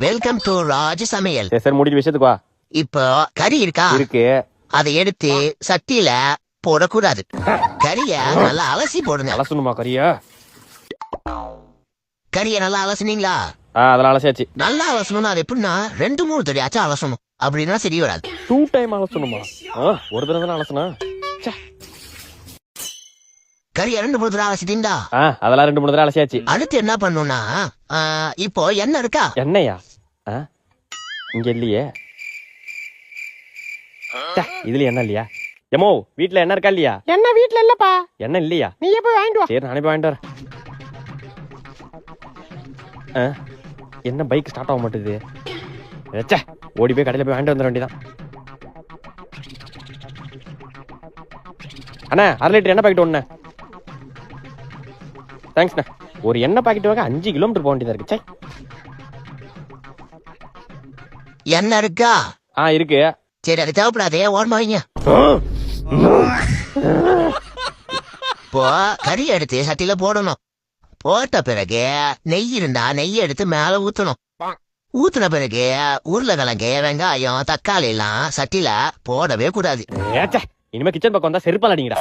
Welcome to ராஜ சமையல். சரி முடிஞ்ச விஷயத்துக்கு வா. இப்போ கறி இருக்கா? இருக்கு. அதை எடுத்து சட்டியில போடக்கூடாது. கறிய நல்லா அலசி போடுங்க. அலசணுமா கறியா? கறிய நல்லா அலசுனீங்களா? அதெல்லாம் அலசியாச்சு. நல்லா அலசணும்னா அது எப்படின்னா 2-3 தடையாச்சும் அலசணும். அப்படின்னா சரி வராது. 2 டைம் அலசணுமா? ஒரு தடவை தானே அலசனா? கறிய 2-3 தடவை அலசிட்டீங்களா? அதெல்லாம் 2-3 தடவை அலசியாச்சு. அடுத்து என்ன பண்ணணும்னா இப்போ எண்ணெய் இருக்கா? எண்ணெயா? இங்க இல்லையே. இதுல என்ன இல்லையா? எமோ வீட்ல என்ன இருக்கா இல்லையா? என்ன வீட்ல இல்லப்பா. என்ன இல்லையா? நீ போய் வாங்கிட்டு வா. சரி நானே போய் வாங்கிட்டு வரேன். என்ன பைக் ஸ்டார்ட் ஆக மாட்டேது? ஓடி போய் கடையில போய் வாங்கிட்டு வந்துட வேண்டியதான். அண்ணா 1/2 லிட்டர் எண்ணெய் பாக்கெட் ஒண்ணு. தேங்க்ஸ்ண்ணா. ஒரு எண்ணெய் பாக்கெட் வாங்க 5 கிலோமீட்டர் போக வேண்டியதா இருக்கு. எண்ணெய் இருக்கா? இருக்கு. சரி அது தேவைப்படாதே, ஓரமா வைங்க. இப்போ கறி எடுத்து சட்டியில போடணும். போட்ட பிறகு நெய் இருந்தா நெய் எடுத்து மேல ஊத்தணும். ஊத்துன பிறகு உருளைக்கிழங்கு, வெங்காயம், தக்காளி எல்லாம் சட்டியில போடவே கூடாது. இனிமே கிச்சன் பக்கம் வந்தா செருப்பால் அடிங்கடா.